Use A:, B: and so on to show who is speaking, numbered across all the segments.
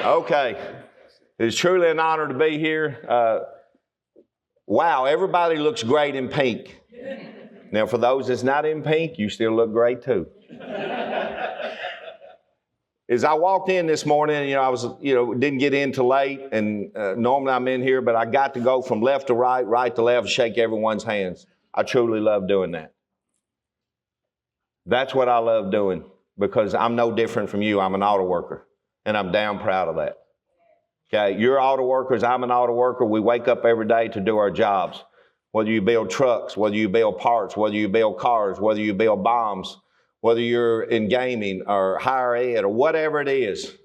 A: Okay. It's truly an honor to be here. Wow, everybody looks great in pink. Now, for those that's not in pink, you still look great too. As I walked in this morning, I was, didn't get in till late, and normally I'm in here, but I got to go from left to right, right to left, shake everyone's hands. I truly love doing that. That's what I love doing, because I'm no different from you. I'm an auto worker, and I'm damn proud of that. Okay, you're auto workers, I'm an auto worker. We wake up every day to do our jobs. Whether you build trucks, whether you build parts, whether you build cars, whether you build bombs, whether you're in gaming or higher ed or whatever it is,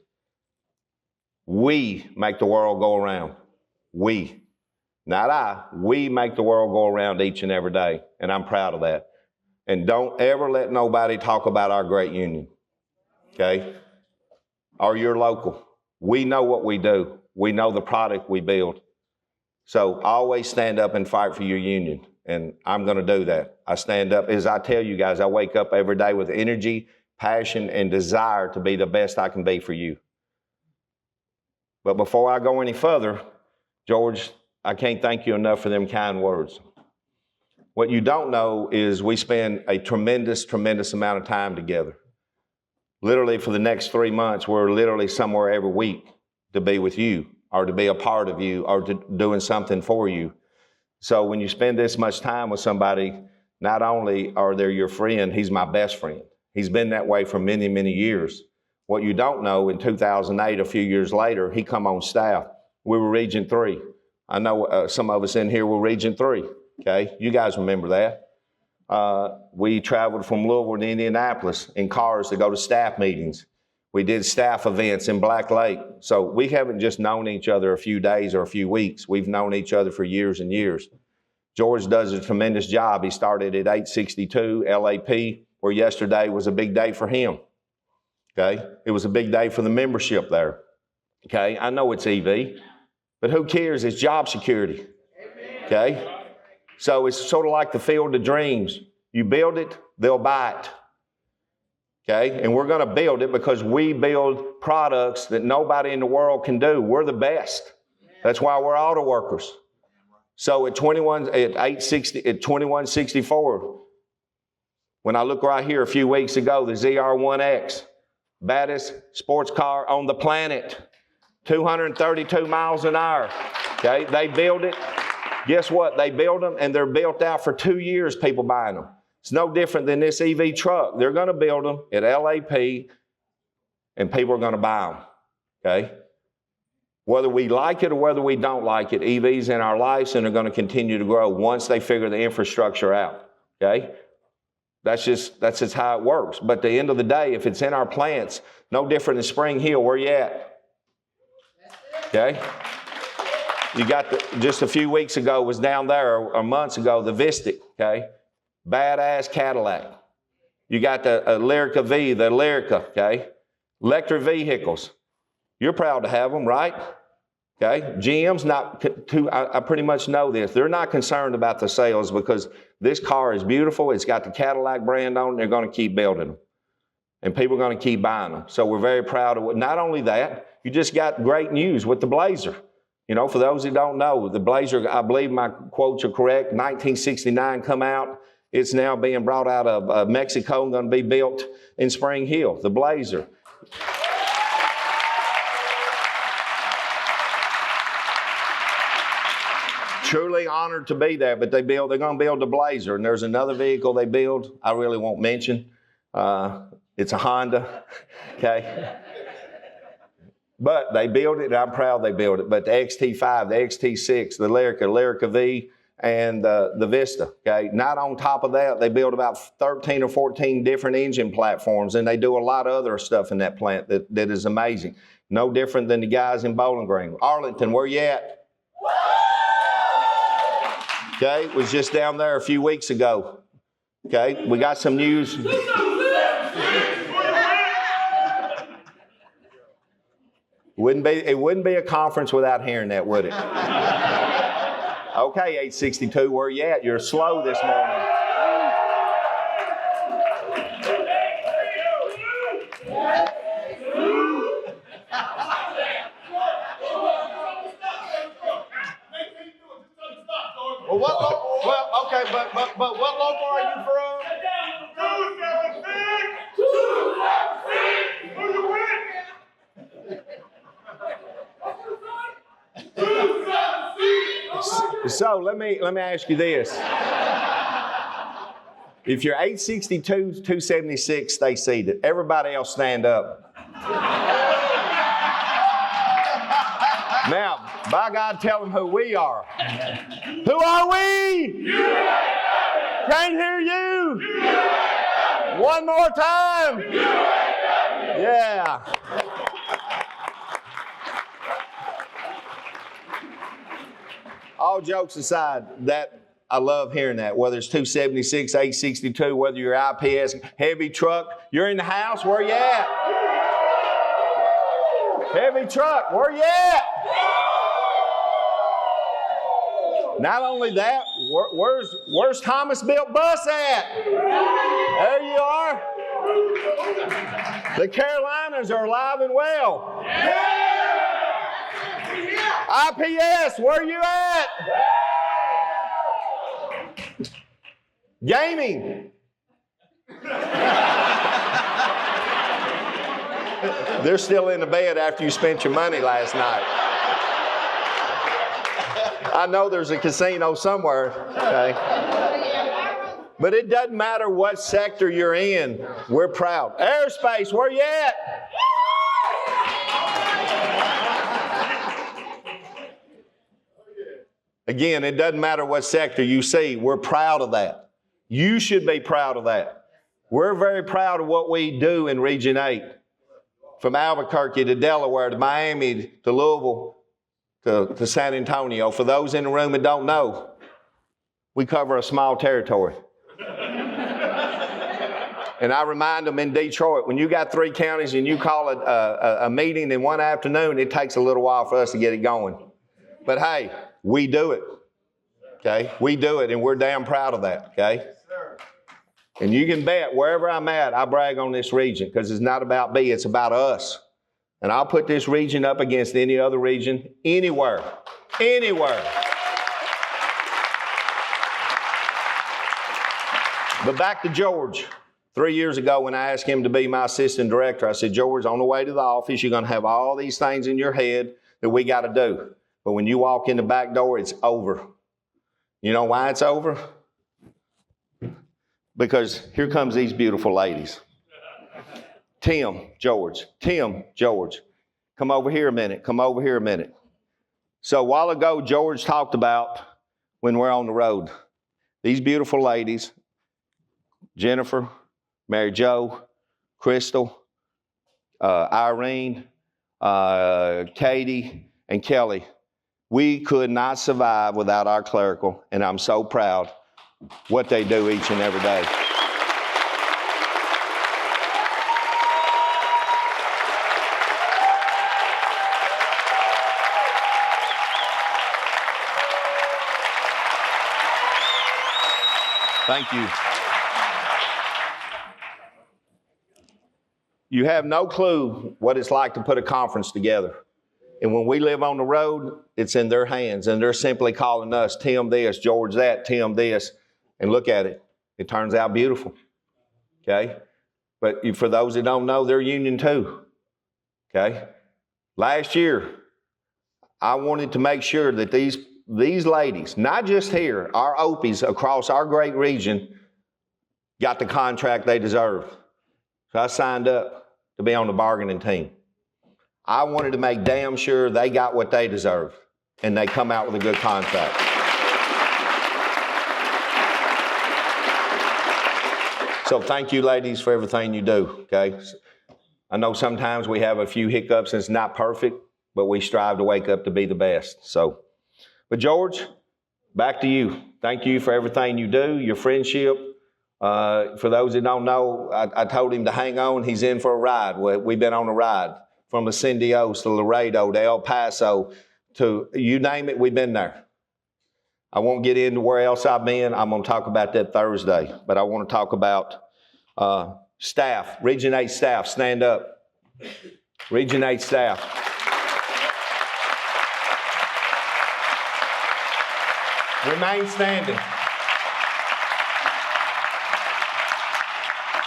A: we make the world go around. We, not I, we make the world go around each and every day, and I'm proud of that. And don't ever let nobody talk about our great union, okay? Or your local. We know what we do. We know the product we build. So always stand up and fight for your union. And I'm going to do that. I stand up, as I tell you guys, I wake up every day with energy, passion, and desire to be the best I can be for you. But before I go any further, George, I can't thank you enough for them kind words. What you don't know is we spend a tremendous, tremendous amount of time together. Literally for the next 3 months, we're literally somewhere every week to be with you or to be a part of you or to doing something for you. So when you spend this much time with somebody, not only are they your friend, he's my best friend. He's been that way for many, many years. What you don't know, in 2008, a few years later, he come on staff. We were Region 3. I know some of us in here were Region 3, okay? You guys remember that. We traveled from Louisville to Indianapolis in cars to go to staff meetings. We did staff events in Black Lake. So we haven't just known each other a few days or a few weeks. We've known each other for years and years. George does a tremendous job. He started at 862 LAP, where yesterday was a big day for him. Okay? It was a big day for the membership there. Okay? I know it's EV, but who cares? It's job security. Okay? So it's sort of like the field of dreams. You build it, they'll buy it. Okay? And we're going to build it because we build products that nobody in the world can do. We're the best. That's why we're auto workers. So at 2164, when I look right here a few weeks ago, the ZR1X, baddest sports car on the planet, 232 miles an hour. Okay? They build it. Guess what? They build them, and they're built out for 2 years, people buying them. It's no different than this EV truck. They're going to build them at LAP, and people are going to buy them, okay? Whether we like it or whether we don't like it, EVs in our lives, and they're going to continue to grow once they figure the infrastructure out, okay? That's just how it works. But at the end of the day, if it's in our plants, no different than Spring Hill, where you at? Okay? You got just a few weeks ago was down there, or months ago, the Vistic, okay? Badass Cadillac. You got the Lyrica V, the Lyrica, okay? Electric vehicles. You're proud to have them, right? Okay? GM's not too, I pretty much know this. They're not concerned about the sales because this car is beautiful. It's got the Cadillac brand on it. They're going to keep building them. And people are going to keep buying them. So we're very proud of it. Not only that, you just got great news with the Blazer. For those who don't know, the Blazer, I believe my quotes are correct, 1969 come out. It's now being brought out of Mexico and going to be built in Spring Hill, the Blazer. Truly honored to be there, but they're going to build the Blazer, and there's another vehicle they build I really won't mention. It's a Honda, okay? But they build it, and I'm proud they build it. But the XT5, the XT6, the Lyrica V, and the Vista, okay? Not on top of that, they build about 13 or 14 different engine platforms, and they do a lot of other stuff in that plant that is amazing. No different than the guys in Bowling Green. Arlington, where you at? Okay, was just down there a few weeks ago. Okay, we got some news. It wouldn't be a conference without hearing that, would it? Okay, 862, where you at? You're slow this morning. So let me ask you this. If you're 862, 276, stay seated. Everybody else stand up. Now, by God, tell them who we are. Who are we? UAW. Can't hear you. UAW. One more time. UAW. Yeah. All jokes aside, I love hearing that. Whether it's 276, 862, whether you're IPS, heavy truck, you're in the house, where you at? Heavy truck, where you at? Not only that, where's Thomas Built Bus at? There you are. The Carolinas are alive and well. IPS, where you at? Gaming. They're still in the bed after you spent your money last night. I know there's a casino somewhere, okay? But it doesn't matter what sector you're in, we're proud. Aerospace, where you at? Again, it doesn't matter what sector you see, we're proud of that. You should be proud of that. We're very proud of what we do in Region 8. From Albuquerque to Delaware to Miami to Louisville to San Antonio. For those in the room that don't know, we cover a small territory. And I remind them in Detroit, when you got 3 counties and you call it a meeting in one afternoon, it takes a little while for us to get it going. But hey, we do it. Okay? We do it, and we're damn proud of that. Okay? And you can bet wherever I'm at, I brag on this region because it's not about me, it's about us. And I'll put this region up against any other region, anywhere. Anywhere. But back to George. 3 years ago when I asked him to be my assistant director, I said, George, on the way to the office, you're going to have all these things in your head that we got to do. But when you walk in the back door, it's over. You know why it's over? Because here comes these beautiful ladies. Tim, George, come over here a minute. So a while ago, George talked about when we're on the road. These beautiful ladies, Jennifer, Mary Jo, Crystal, Irene, Katie, and Kelly. We could not survive without our clerical, and I'm so proud what they do each and every day. Thank you. You have no clue what it's like to put a conference together. And when we live on the road, it's in their hands, and they're simply calling us, Tim this, George that, Tim this, and look at it. It turns out beautiful, okay? But for those that don't know, they're union too, okay? Last year, I wanted to make sure that these ladies, not just here, our OPs across our great region, got the contract they deserved. So I signed up to be on the bargaining team. I wanted to make damn sure they got what they deserve, and they come out with a good contract. So thank you, ladies, for everything you do, okay? I know sometimes we have a few hiccups and it's not perfect, but we strive to wake up to be the best. So, but George, back to you. Thank you for everything you do, your friendship. For those that don't know, I told him to hang on. He's in for a ride. We've been on a ride. From Ascendios to Laredo to El Paso to you name it, we've been there. I won't get into where else I've been. I'm going to talk about that Thursday. But I want to talk about staff, Region 8 staff. Stand up. Region 8 staff. Remain standing.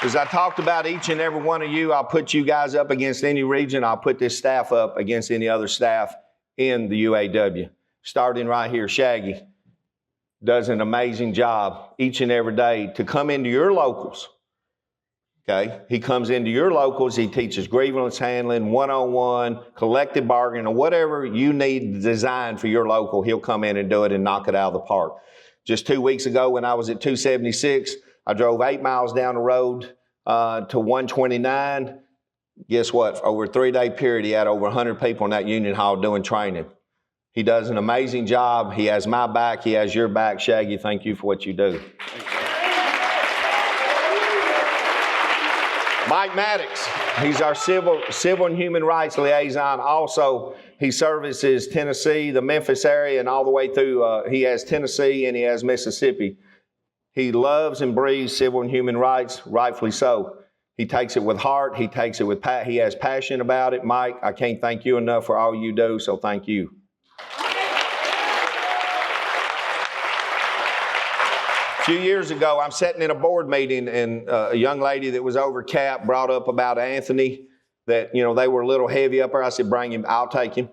A: As I talked about each and every one of you, I'll put you guys up against any region. I'll put this staff up against any other staff in the UAW. Starting right here, Shaggy. does an amazing job each and every day to come into your locals. Okay, he comes into your locals, he teaches grievance handling, one-on-one, collective bargaining, or whatever you need designed for your local, he'll come in and do it and knock it out of the park. Just 2 weeks ago when I was at 276, I drove 8 miles down the road to 129. Guess what? Over a 3-day period, he had over 100 people in that union hall doing training. He does an amazing job. He has my back. He has your back. Shaggy, thank you for what you do. Mike Maddox, he's our civil and human rights liaison. Also, he services Tennessee, the Memphis area, and all the way through. He has Tennessee and he has Mississippi. He loves and breathes civil and human rights, rightfully so. He takes it with heart. He takes it with he has passion about it. Mike, I can't thank you enough for all you do, so thank you. A few years ago, I'm sitting in a board meeting, and a young lady that was over cap brought up about Anthony, that, you know, they were a little heavy up there. I said, bring him, I'll take him.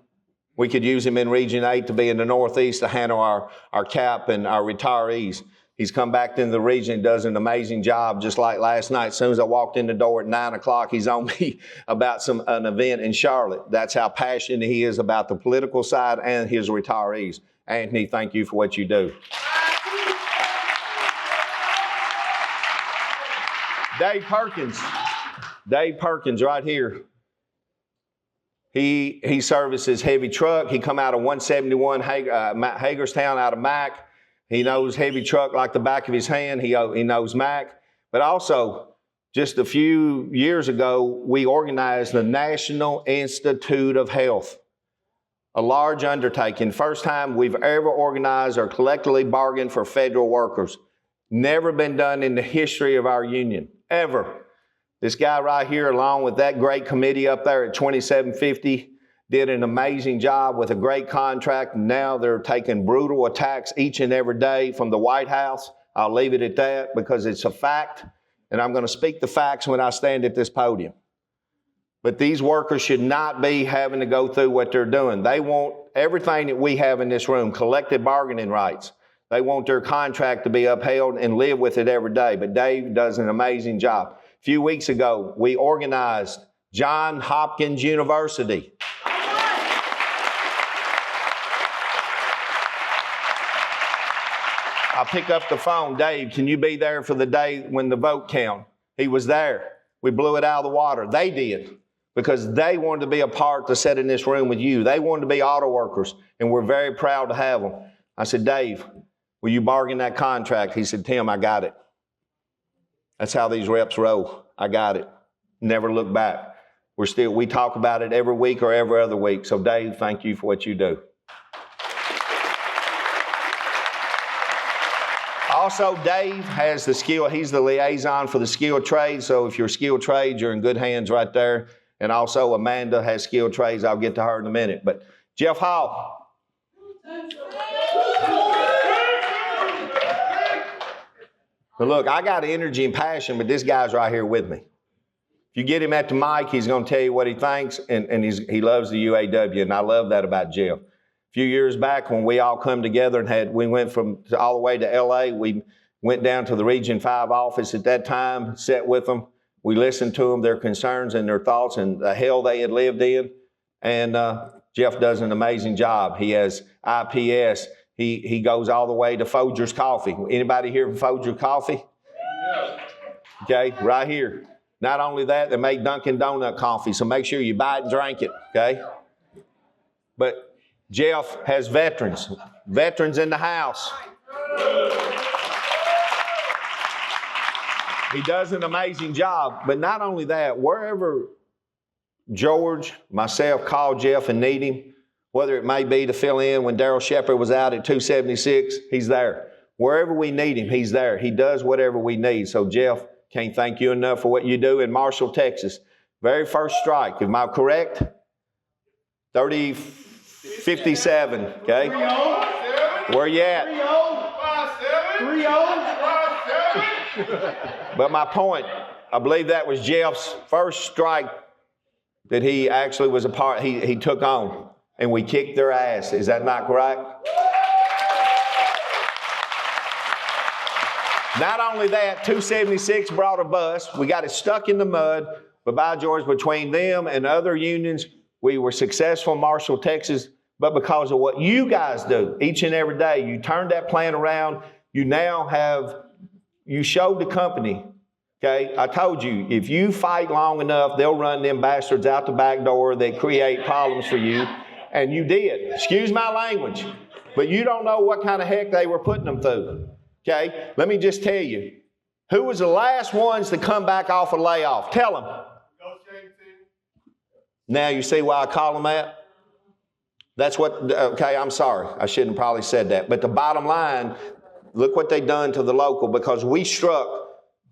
A: We could use him in Region 8 to be in the Northeast to handle our cap and our retirees. He's come back into the region and does an amazing job, just like last night. As soon as I walked in the door at 9 o'clock, he's on me about an event in Charlotte. That's how passionate he is about the political side and his retirees. Anthony, thank you for what you do. Dave Perkins right here. He services heavy truck. He come out of 171 Hagerstown out of Mac. He knows heavy truck like the back of his hand. He knows Mac. But also, just a few years ago, we organized the National Institute of Health, a large undertaking. First time we've ever organized or collectively bargained for federal workers. Never been done in the history of our union, ever. This guy right here, along with that great committee up there at 2750, did an amazing job with a great contract. Now they're taking brutal attacks each and every day from the White House. I'll leave it at that because it's a fact, and I'm going to speak the facts when I stand at this podium. But these workers should not be having to go through what they're doing. They want everything that we have in this room, collective bargaining rights. They want their contract to be upheld and live with it every day. But Dave does an amazing job. A few weeks ago, we organized Johns Hopkins University. I pick up the phone, Dave, can you be there for the day when the vote count? He was there. We blew it out of the water. They did, because they wanted to be a part to sit in this room with you. They wanted to be auto workers, and we're very proud to have them. I said, Dave, will you bargain that contract? He said, Tim, I got it. That's how these reps roll. I got it. Never look back. We talk about it every week or every other week. So Dave, thank you for what you do. Also, Dave has the skill. He's the liaison for the skilled trades. So if you're skilled trades, you're in good hands right there. And also Amanda has skilled trades. I'll get to her in a minute. But Jeff Hall. But look, I got energy and passion, but this guy's right here with me. If you get him at the mic, he's going to tell you what he thinks, and he loves the UAW, and I love that about Jeff. A few years back when we all come together and we went all the way to LA, we went down to the Region 5 office at that time, sat with them. We listened to them, their concerns and their thoughts and the hell they had lived in. And Jeff does an amazing job. He has IPS. He goes all the way to Folger's Coffee. Anybody here from Folger's Coffee? Okay, right here. Not only that, they make Dunkin' Donut coffee, so make sure you buy it and drink it, okay? But Jeff has veterans in the house. He does an amazing job, but not only that, wherever George, myself call Jeff and need him, whether it may be to fill in when Darrell Shepard was out at 276, he's there. Wherever we need him, he's there. He does whatever we need. So Jeff, can't thank you enough for what you do in Marshall, Texas. Very first strike, am I correct? 57, okay? Where you at? 3-0. But my point, I believe that was Jeff's first strike that he actually was a part, he took on, and we kicked their ass. Is that not correct? Not only that, 276 brought a bus. We got it stuck in the mud. But by George, between them and other unions, we were successful in Marshall, Texas. But because of what you guys do each and every day, you turned that plan around. You showed the company, okay? I told you, if you fight long enough, they'll run them bastards out the back door that create problems for you. And you did. Excuse my language. But you don't know what kind of heck they were putting them through. Okay? Let me just tell you. Who was the last ones to come back off a layoff? Tell them. Now you see why I call them that? That's what, okay, I'm sorry. I shouldn't have probably said that. But the bottom line, look what they done to the local, because we struck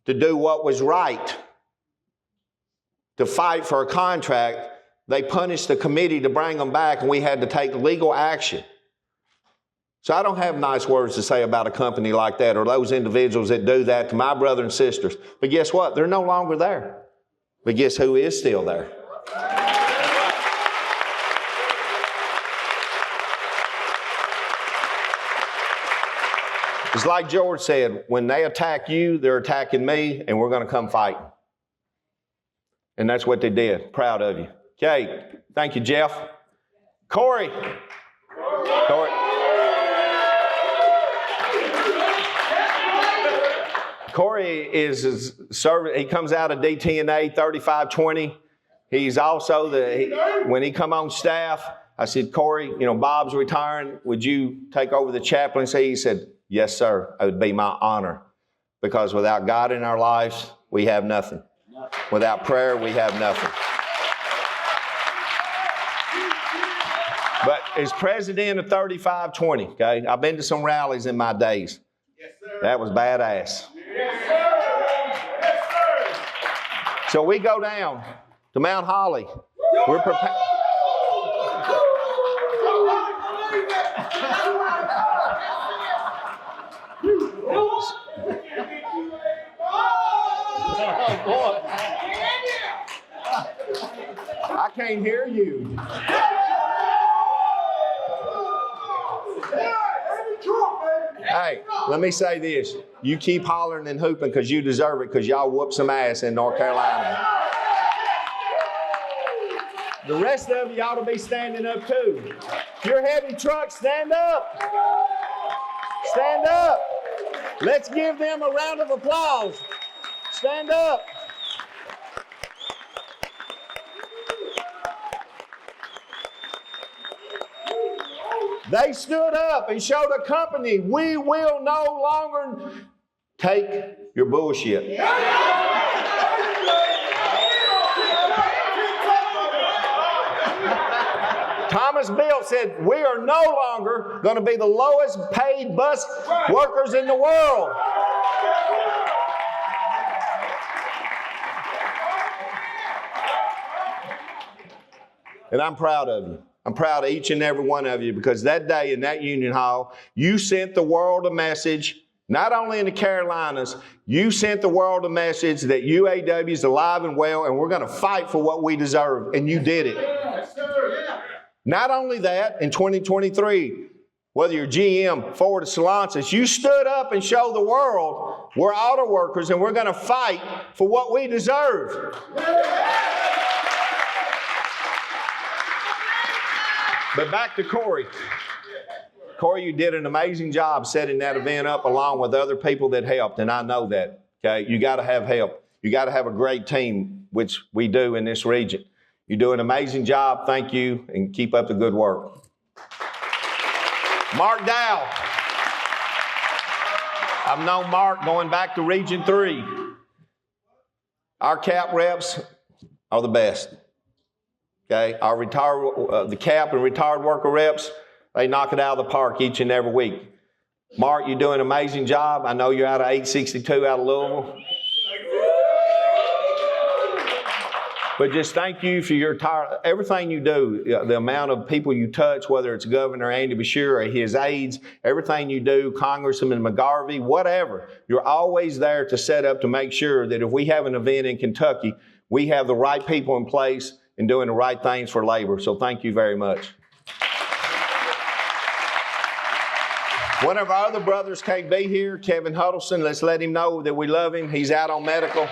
A: to do what was right, to fight for a contract. They punished the committee to bring them back, and we had to take legal action. So I don't have nice words to say about a company like that or those individuals that do that to my brothers and sisters. But guess what? They're no longer there. But guess who is still there? It's like George said, when they attack you, they're attacking me, and we're going to come fight. And that's what they did. Proud of you. Okay. Thank you, Jeff. Corey. Corey is serving. He comes out of DTNA 3520. He's also when he come on staff, I said, Corey, Bob's retiring. Would you take over the chaplaincy? He said, yes, sir. It would be my honor. Because without God in our lives, we have nothing. Without prayer, we have nothing. But as president of 3520, okay, I've been to some rallies in my days. Yes, sir. That was badass. Yes, sir. Yes, sir. So we go down to Mount Holly. We're prepared. I can't hear you. Hey, let me say this. You keep hollering and hooping because you deserve it, because y'all whoop some ass in North Carolina. The rest of you ought to be standing up too. If you're heavy truck, stand up. Stand up. Let's give them a round of applause. Stand up. They stood up and showed a company, we will no longer take your bullshit. Thomas Bill said, we are no longer going to be the lowest paid bus workers in the world. And I'm proud of you. I'm proud of each and every one of you, because that day in that union hall, you sent the world a message, not only in the Carolinas, you sent the world a message that UAW is alive and well, and we're going to fight for what we deserve, and you did it. Not only that, in 2023, whether you're GM, Ford, or Stellantis, you stood up and showed the world we're auto workers, and we're going to fight for what we deserve. But back to Corey. Corey, you did an amazing job setting that event up along with other people that helped, and I know that. Okay, you got to have help. You got to have a great team, which we do in this region. You do an amazing job. Thank you, and keep up the good work. Mark Dow. I've known Mark going back to Region 3. Our CAP reps are the best. Okay, our the CAP and retired worker reps, they knock it out of the park each and every week. Mark, you're doing an amazing job. I know you're out of 862 out of Louisville. But just thank you for your everything you do, the amount of people you touch, whether it's Governor Andy Beshear or his aides, everything you do, Congressman McGarvey, whatever. You're always there to set up to make sure that if we have an event in Kentucky, we have the right people in place and doing the right things for labor. So thank you very much. One of our other brothers can't be here, Kevin Huddleston. Let's let him know that we love him. He's out on medical.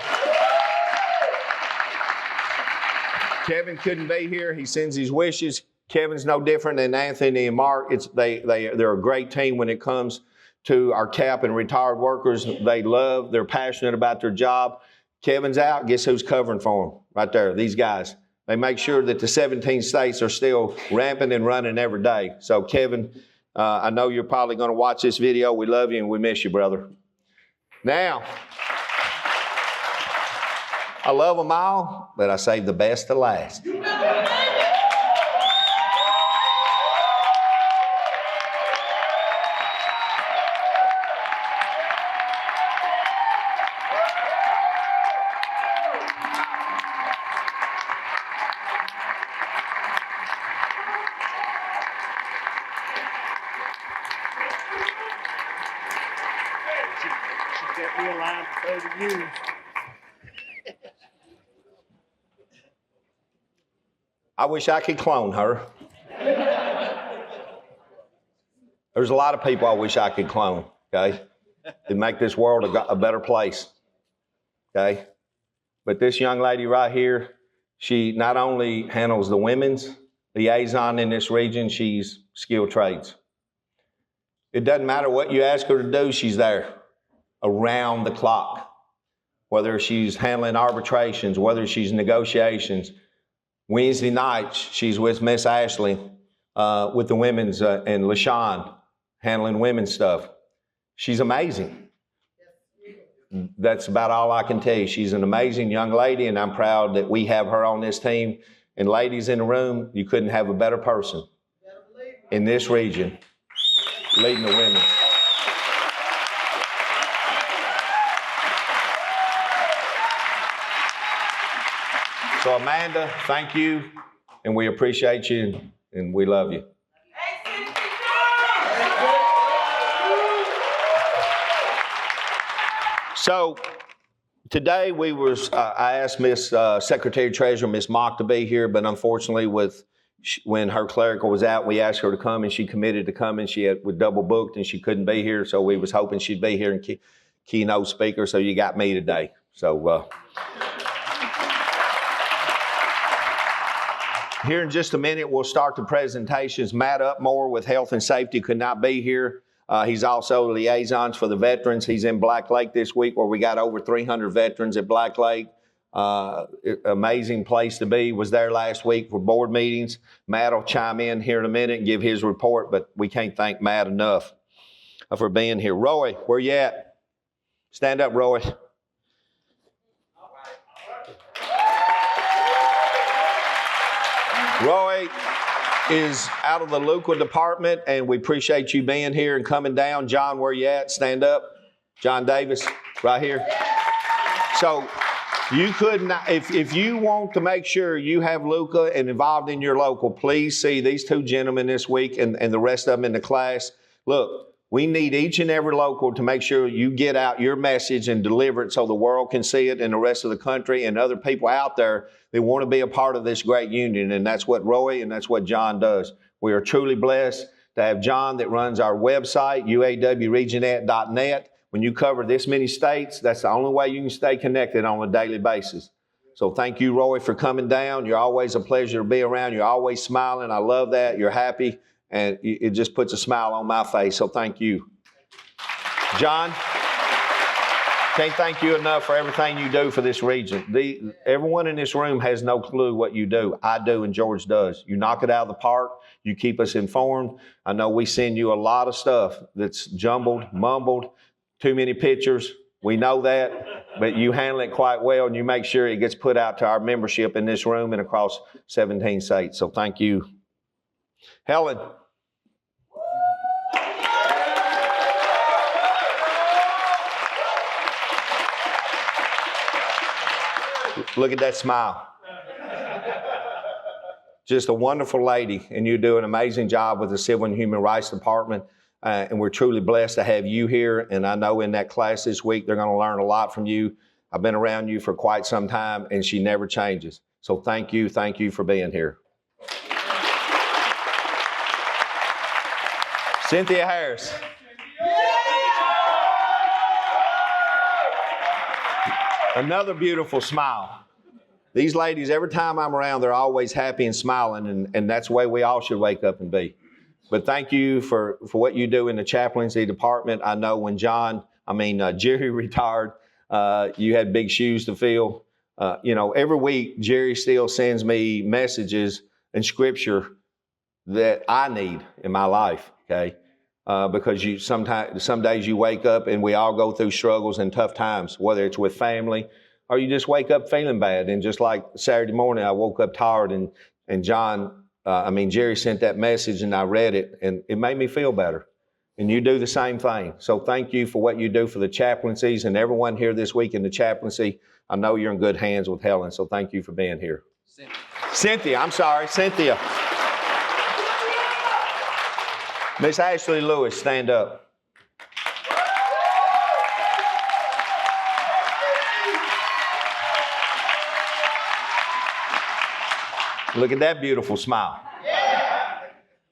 A: Kevin couldn't be here. He sends his wishes. Kevin's no different than Anthony and Mark. They're a great team when it comes to our cap and retired workers. They're passionate about their job. Kevin's out. Guess who's covering for him? Right there, these guys. They make sure that the 17 states are still ramping and running every day. So, Kevin, I know you're probably going to watch this video. We love you and we miss you, brother. Now, I love them all, but I save the best to last.
B: She kept me alive for 30 years.
A: I wish I could clone her. There's a lot of people I wish I could clone, okay? To make this world a better place, okay? But this young lady right here, she not only handles the women's liaison in this region, she's skilled trades. It doesn't matter what you ask her to do, she's there around the clock. Whether she's handling arbitrations, whether she's negotiations. Wednesday nights, she's with Miss Ashley with the women's and LaShawn handling women's stuff. She's amazing. That's about all I can tell you. She's an amazing young lady, and I'm proud that we have her on this team. And ladies in the room, you couldn't have a better person in this region leading the women. So Amanda, thank you, and we appreciate you, and we love you. So today I asked Miss Secretary Treasurer, Miss Mock, to be here, but unfortunately when her clerical was out, we asked her to come, and she committed to coming. She was double booked, and she couldn't be here, so we was hoping she'd be here and keynote speaker, so you got me today. So here in just a minute, we'll start the presentations. Matt Upmore with Health and Safety could not be here. He's also liaisons for the veterans. He's in Black Lake this week where we got over 300 veterans at Black Lake. Amazing place to be. Was there last week for board meetings. Matt will chime in here in a minute and give his report, but we can't thank Matt enough for being here. Roy, where you at? Stand up, Roy. Roy is out of the LUCA department, and we appreciate you being here and coming down. John, where you at? Stand up. John Davis, right here. So you could not, if you want to make sure you have LUCA and involved in your local, please see these two gentlemen this week and the rest of them in the class. Look, we need each and every local to make sure you get out your message and deliver it so the world can see it and the rest of the country and other people out there that want to be a part of this great union. And that's what Roy and that's what John does. We are truly blessed to have John that runs our website, UAWRegionet.net. When you cover this many states, that's the only way you can stay connected on a daily basis. So thank you, Roy, for coming down. You're always a pleasure to be around. You're always smiling. I love that. You're happy. And it just puts a smile on my face, so thank you. John, can't thank you enough for everything you do for this region. Everyone in this room has no clue what you do. I do, and George does. You knock it out of the park. You keep us informed. I know we send you a lot of stuff that's jumbled, mumbled, too many pictures. We know that, but you handle it quite well, and you make sure it gets put out to our membership in this room and across 17 states, so thank you. Helen. Look at that smile. Just a wonderful lady, and you do an amazing job with the Civil and Human Rights Department, and we're truly blessed to have you here, and I know in that class this week they're going to learn a lot from you. I've been around you for quite some time, and she never changes. So thank you for being here. Cynthia Harris. Another beautiful smile. These ladies, every time I'm around, they're always happy and smiling, and that's the way we all should wake up and be. But thank you for what you do in the chaplaincy department. I know when Jerry retired, you had big shoes to fill. Every week, Jerry still sends me messages and scripture that I need in my life, okay? Because some days you wake up and we all go through struggles and tough times, whether it's with family or you just wake up feeling bad. And just like Saturday morning, I woke up tired and Jerry sent that message and I read it and it made me feel better. And you do the same thing. So thank you for what you do for the chaplaincies and everyone here this week in the chaplaincy. I know you're in good hands with Helen, so thank you for being here. Cynthia. Miss Ashley Lewis, stand up. Look at that beautiful smile.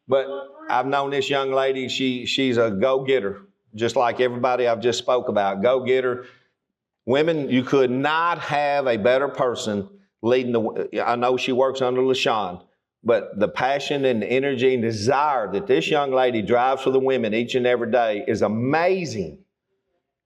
A: But I've known this young lady, she's a go-getter, just like everybody I've just spoke about, go-getter. Women, you could not have a better person leading I know she works under LaShawn, but the passion and energy and desire that this young lady drives for the women each and every day is amazing.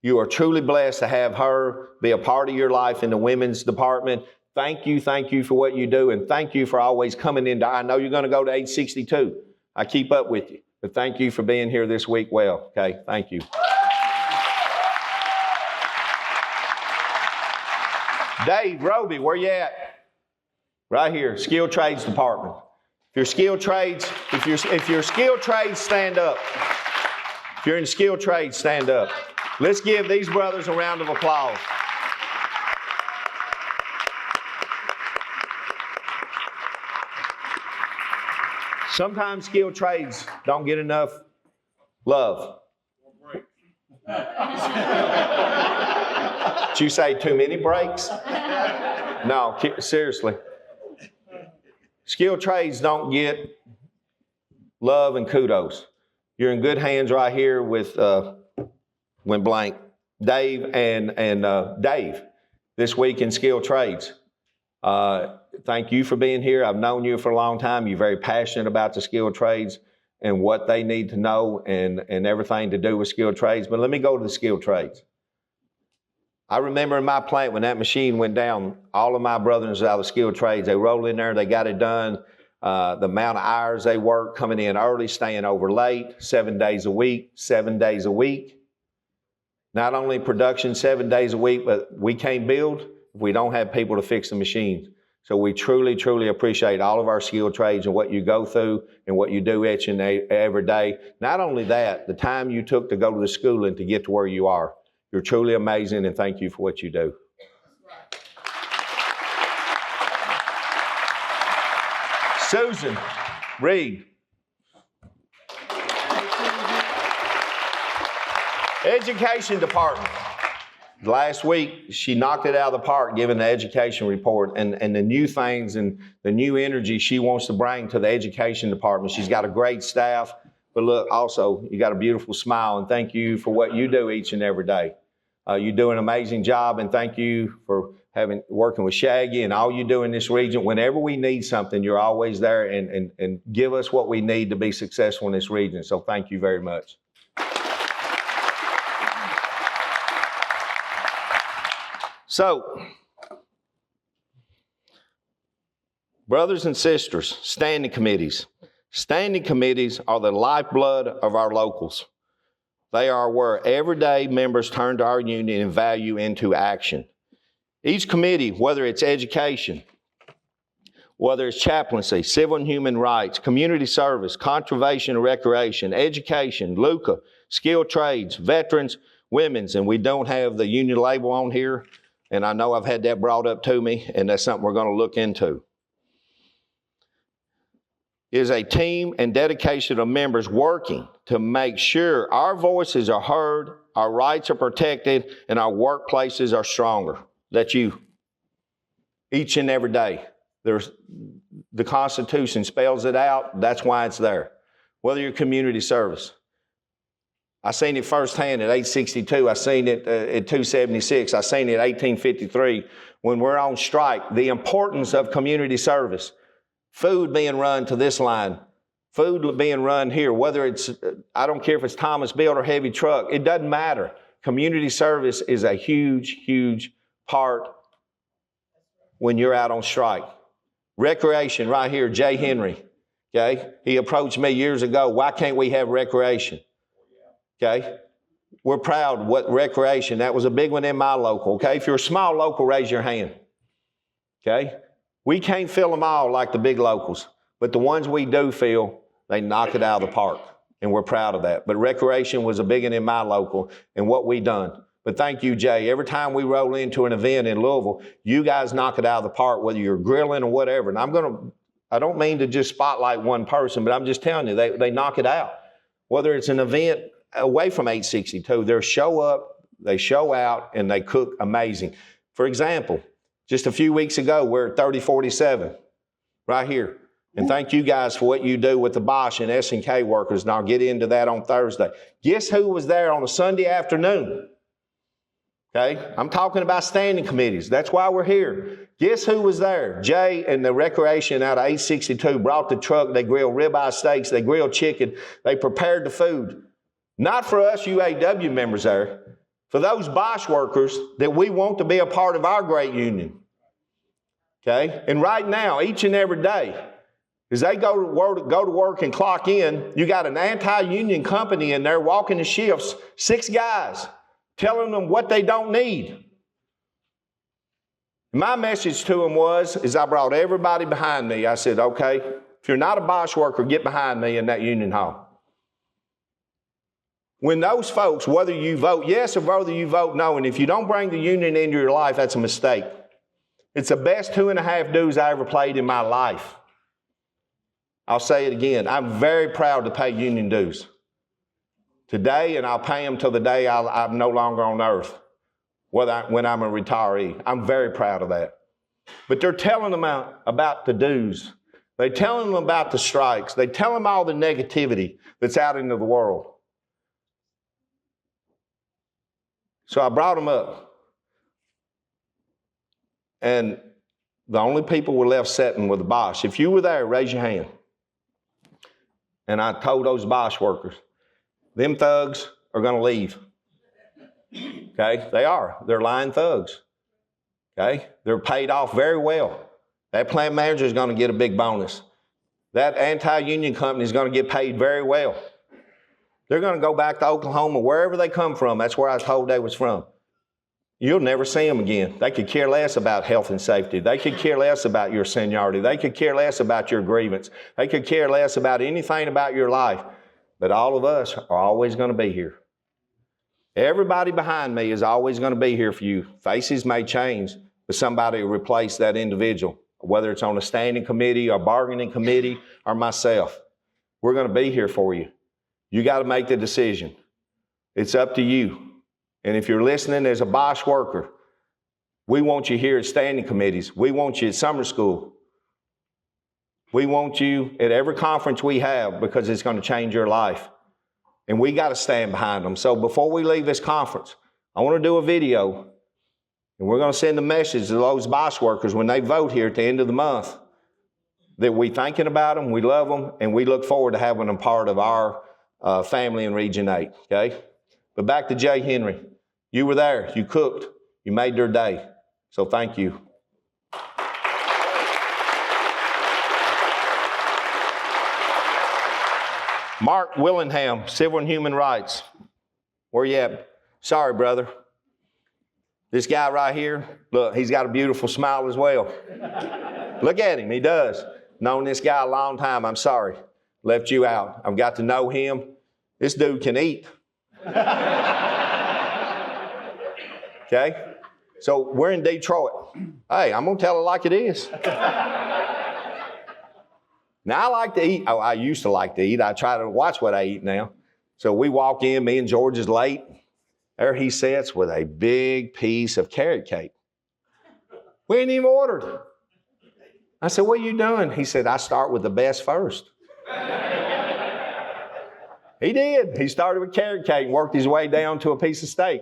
A: You are truly blessed to have her be a part of your life in the women's department. Thank you for what you do, and thank you for always coming in. I know you're going to go to age 62. I keep up with you, but thank you for being here this week. Well, okay, thank you. Dave Roby, where you at? Right here, skilled trades department. If you're skilled trades, if you're skilled trades, stand up. If you're in skilled trades, stand up. Let's give these brothers a round of applause. Sometimes skilled trades don't get enough love. Did you say too many breaks? No, seriously. Skilled trades don't get love and kudos. You're in good hands right here with Dave and Dave this week in skilled trades. Thank you for being here. I've known you for a long time. You're very passionate about the skilled trades and what they need to know and everything to do with skilled trades. But let me go to the skilled trades. I remember in my plant when that machine went down, all of my brothers out of skilled trades, they rolled in there, they got it done. The amount of hours they worked, coming in early, staying over late, 7 days a week. Not only production 7 days a week, but we can't build if we don't have people to fix the machines. So we truly, truly appreciate all of our skilled trades and what you go through and what you do each and every day. Not only that, the time you took to go to the schooling to get to where you are. You're truly amazing, and thank you for what you do. Susan Reed. Education department. Last week, she knocked it out of the park giving the education report and the new things and the new energy she wants to bring to the education department. She's got a great staff, but look, also, you got a beautiful smile, and thank you for what you do each and every day. You do an amazing job, and thank you for working with Shaggy and all you do in this region. Whenever we need something, you're always there and give us what we need to be successful in this region. So thank you very much. So, brothers and sisters, standing committees. Standing committees are the lifeblood of our locals. They are where everyday members turn to our union and value into action. Each committee, whether it's education, whether it's chaplaincy, civil and human rights, community service, conservation and recreation, education, LUCA, skilled trades, veterans, women's, and we don't have the union label on here, and I know I've had that brought up to me, and that's something we're going to look into. Is a team and dedication of members working to make sure our voices are heard, our rights are protected, and our workplaces are stronger. That's you. Each and every day. The Constitution spells it out. That's why it's there. Whether you're community service. I seen it firsthand at 862. I seen it at 276. I seen it at 1853. When we're on strike, the importance of community service. Food being run to this line. Food being run here, whether it's, I don't care if it's Thomas Built or heavy truck. It doesn't matter. Community service is a huge, huge part when you're out on strike. Recreation right here, Jay Henry. Okay, he approached me years ago. Why can't we have recreation? Okay, we're proud of what recreation. That was a big one in my local. Okay, if you're a small local, raise your hand. Okay, we can't fill them all like the big locals, but the ones we do fill, they knock it out of the park, and we're proud of that. But recreation was a big one in my local, and what we done. But thank you, Jay. Every time we roll into an event in Louisville, you guys knock it out of the park, whether you're grilling or whatever. And I don't mean to just spotlight one person, but I'm just telling you, they knock it out. Whether it's an event away from 862, they show up, they show out, and they cook amazing. For example, just a few weeks ago, we're at 3047 right here. And thank you guys for what you do with the Bosch and S&K workers, and I'll get into that on Thursday. Guess who was there on a Sunday afternoon? Okay, I'm talking about standing committees. That's why we're here. Guess who was there? Jay and the recreation out of 862 brought the truck. They grilled ribeye steaks. They grilled chicken. They prepared the food. Not for us UAW members there, for those Bosch workers that we want to be a part of our great union. Okay, and right now, each and every day, as they go to work and clock in, you got an anti-union company in there walking the shifts, 6 guys, telling them what they don't need. My message to them is I brought everybody behind me. I said, okay, if you're not a Bosch worker, get behind me in that union hall. When those folks, whether you vote yes or whether you vote no, and if you don't bring the union into your life, that's a mistake. It's the best 2.5 dues I ever played in my life. I'll say it again. I'm very proud to pay union dues today, and I'll pay them till the day I'm no longer on earth, when I'm a retiree. I'm very proud of that. But they're telling them about the dues. They're telling them about the strikes. They tell them all the negativity that's out into the world. So I brought them up. And the only people were left sitting with the Bosch. If you were there, raise your hand. And I told those Bosch workers, them thugs are going to leave. Okay? They are. They're lying thugs. Okay? They're paid off very well. That plant manager is going to get a big bonus. That anti-union company is going to get paid very well. They're going to go back to Oklahoma, wherever they come from. That's where I was told they was from. You'll never see them again. They could care less about health and safety. They could care less about your seniority. They could care less about your grievance. They could care less about anything about your life. But all of us are always going to be here. Everybody behind me is always going to be here for you. Faces may change, but somebody will replace that individual, whether it's on a standing committee or bargaining committee or myself. We're going to be here for you. You got to make the decision. It's up to you. And if you're listening as a Bosch worker, we want you here at standing committees. We want you at summer school. We want you at every conference we have because it's going to change your life. And we got to stand behind them. So before we leave this conference, I want to do a video. And we're going to send a message to those Bosch workers when they vote here at the end of the month that we're thinking about them, we love them, and we look forward to having them part of our family in Region 8. Okay? But back to Jay Henry. You were there. You cooked. You made their day. So thank you. Mark Willingham, Civil and Human Rights. Where you at? Sorry, brother. This guy right here, look, he's got a beautiful smile as well. Look at him. He does. Known this guy a long time. I'm sorry. Left you out. I've got to know him. This dude can eat. Okay? So we're in Detroit. Hey, I'm going to tell it like it is. Now, I like to eat. Oh, I used to like to eat. I try to watch what I eat now. So we walk in, me and George is late. There he sits with a big piece of carrot cake. We ain't even ordered. I said, what are you doing? He said, I start with the best first. He did. He started with carrot cake and worked his way down to a piece of steak.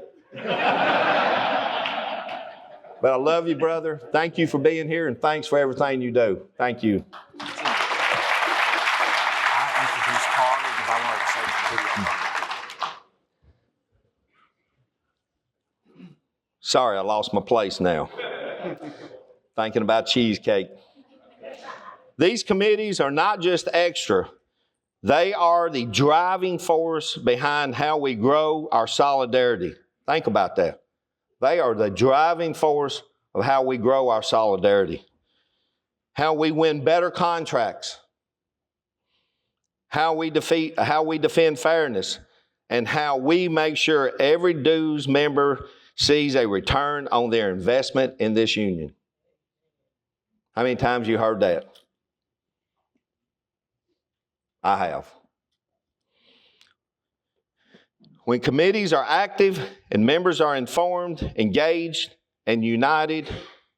A: But I love you, brother. Thank you for being here, and thanks for everything you do. Thank you.
C: I introduced Carly because I wanted to say the video.
A: Sorry, I lost my place now. Thinking about cheesecake. These committees are not just extra. They are the driving force behind how we grow our solidarity. Think about that. They are the driving force of how we grow our solidarity. How we win better contracts. How we defend fairness. And how we make sure every dues member sees a return on their investment in this union. How many times you heard that? I have. When committees are active and members are informed, engaged, and united,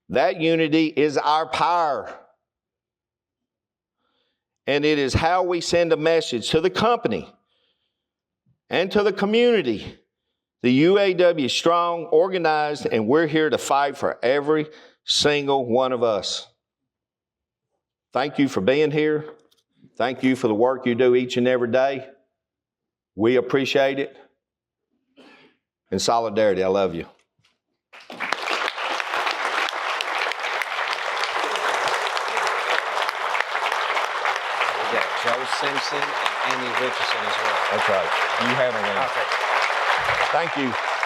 A: that unity is our power. And it is how we send a message to the company and to the community. The UAW is strong, organized, and we're here to fight for every single one of us. Thank you for being here. Thank you for the work you do each and every day. We appreciate it. In solidarity, I love you.
C: We got Joe Simpson and Amy Richardson as well.
A: That's right. You have it, man.
C: Okay.
A: Thank you.